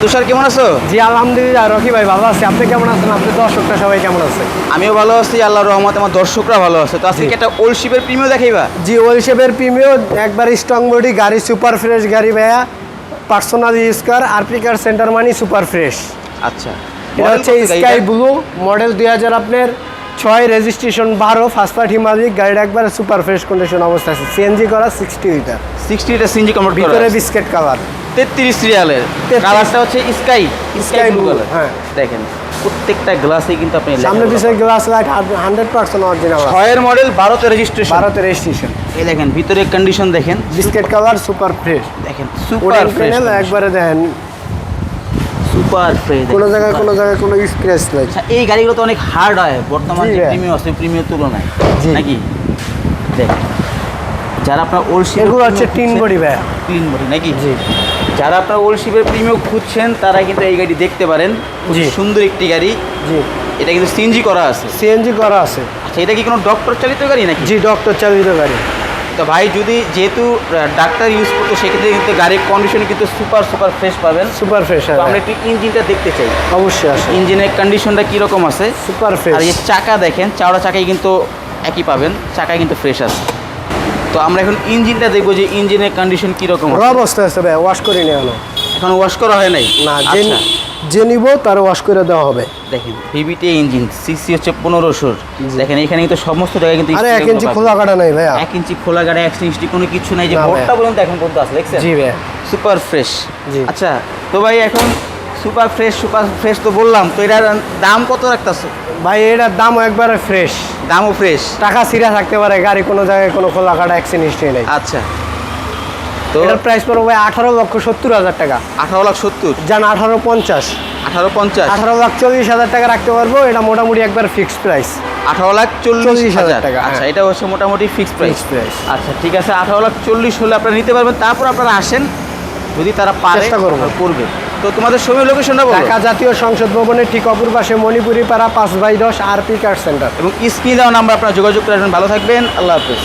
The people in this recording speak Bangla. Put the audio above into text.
তুষার কেমন আছো? জি আলহামদুলিল্লাহ রকি ভাই ভালো আছি। আপনি কেমন আছেন? আপনার দর্শকরা সবাই কেমন আছে? আমিও ভালো আছি, আল্লাহর রহমতে আমার দর্শকরা ভালো আছে। তো আজকে কি একটা ওল্ড শিপের প্রিমিয়াম দেখাইবা? জি ওয়েল শেপের প্রিমিও একবার স্ট্রং বডি গাড়ি, সুপার ফ্রেশ গাড়ি ভাইয়া, personal use car, RP car center money super fresh. আচ্ছা, এটা হচ্ছে স্কাই ব্লু মডেল 2000 আপনার 6 রেজিস্ট্রেশন 12 ফার্স্ট পার্টি মালিক। গাড়িটা একবার সুপার ফ্রেশ কন্ডিশন অবস্থা আছে। সিএনজি করা 60 লিটার, 60 লিটার সিএনজি কনভার্ট করা ভিতরে আছে। বিস্কিট কালার 33 সিরিয়ালের 33 কালারটা হচ্ছে স্কাই ব্লু কালার। হ্যাঁ দেখেন প্রত্যেকটা গ্লাসে কিন্তু আপনি সামনে পিছনে গ্লাস লাইট 100% অরিজিনাল আছে। 6 এর মডেল 12 তে রেজিস্ট্রেশন। 12 তে রেজিস্ট্রেশন। এই দেখেন ভিতরে কন্ডিশন দেখেন, বিস্কিট কালার সুপার ফ্রেশ। দেখেন সুপার ফ্রেশ, একবারে দেখেন সুপার ফ্রেশ। কোনো জায়গায় কোনো স্ক্র্যাচ নাই। আচ্ছা, এই গাড়িগুলো তো অনেক হার্ড হয় বর্তমান জি যে ভাই। প্রিমিয়াম আছে প্রিমিয়াম তুলনায়, জি। নাকি? দেখেন যারা আপনার ওল্ড শিপ এগুলো হচ্ছে টিন বডি ভাইয়া। ক্লিন বডি নাকি? জি। যারা আপনার ওল্ড শিপের প্রিমিয়াম খুঁজছেন তারা কিন্তু এই গাড়ি দেখতে পারেন। খুব জি। সুন্দর একটি গাড়ি। জি এটা কিন্তু সিএনজি করা আছে। সিএনজি করা আছে। আচ্ছা, এটা কি কোনো ডক্টর চালিত গাড়ি নাকি? জি ডক্টর চালিত গাড়ি। তো ভাই যদি যেহেতু ডাক্তার ইউজ করতো সেক্ষেত্রে কিন্তু গাড়ির কন্ডিশন কিন্তু সুপার ফ্রেশ পাবেন। সুপার ফ্রেশ তো আমরা একটু ইঞ্জিনটা দেখতে চাই, অবশ্যই আছে। ইঞ্জিনের কন্ডিশনটা কীরকম আছে। Super fresh. আর এই চাকা দেখেন, চাওড়া চাকাই কিন্তু একই পাবেন, চাকায় কিন্তু ফ্রেশ আছে। তো আমরা এখন ইঞ্জিনটা দেখবো যে ইঞ্জিনের কন্ডিশন কীরকম র অবস্থা আছে ভাই, ওয়াশ করে নিয়ে আনো। এখন ওয়াশ করা হয় নাই না, আচ্ছা, যে নিব তার ওয়াশ করে দেওয়া হবে। দেখেন ভিভিটি ইঞ্জিন, সিসি হচ্ছে 1500। দেখেন এখানে কিন্তু সমস্ত জায়গায় কিন্তু আরে 1 ইঞ্চি খোলা কাটা নাই ভাইয়া। 1 ইঞ্চি খোলা গাড়ি অ্যাক্সিডেন্ট কোনো কিছু নাই, যে না বোর্ডটা ভাইয়া। পর্যন্ত এখন পর্যন্ত আছে, দেখছেন? জি ভাইয়া। Super fresh. জি। আচ্ছা তো ভাই এখন সুপার ফ্রেশ তো বললাম, তো এটার দাম কত রাখতেছে? ভাই এটার দামও একবারে ফ্রেশ, দামও ফ্রেশ। টাকা সিরা থাকতে পারে, গাড়ি কোনো জায়গায় কোনো খোলা কাটা অ্যাক্সিডেন্ট নেই। আচ্ছা, তো এটার প্রাইস পড়বে ভাই 18,70,000 টাকা। 18,70,000, যান 18,50,000, 18,50,000, 18,40,000 টাকা রাখতে পারবো। এটা মোটামুটি একবার ফিক্সড প্রাইস। 18,40,000 টাকা, আচ্ছা, হ্যাঁ। এটা হচ্ছে মোটামুটি ফিক্সড প্রাইস। Fixed price। আচ্ছা ঠিক আছে, 18,40,000 হলে আপনারা নিতে পারবেন। তারপর আপনারা আসেন, যদি তারা পারে চেষ্টা করবো। করবে। তো তোমাদের সময় লোকেশনটা বলো। ঢাকা জাতীয় সংসদ ভবনের ঠিক অপর পাশে মণিপুরি পাড়া 5/10 আরপি কার সেন্টার। এবং স্ক্রিনে দেওয়া নাম্বার আপনারা যোগাযোগ করে আসবেন। ভালো থাকবেন, আল্লাহ হাফেজ।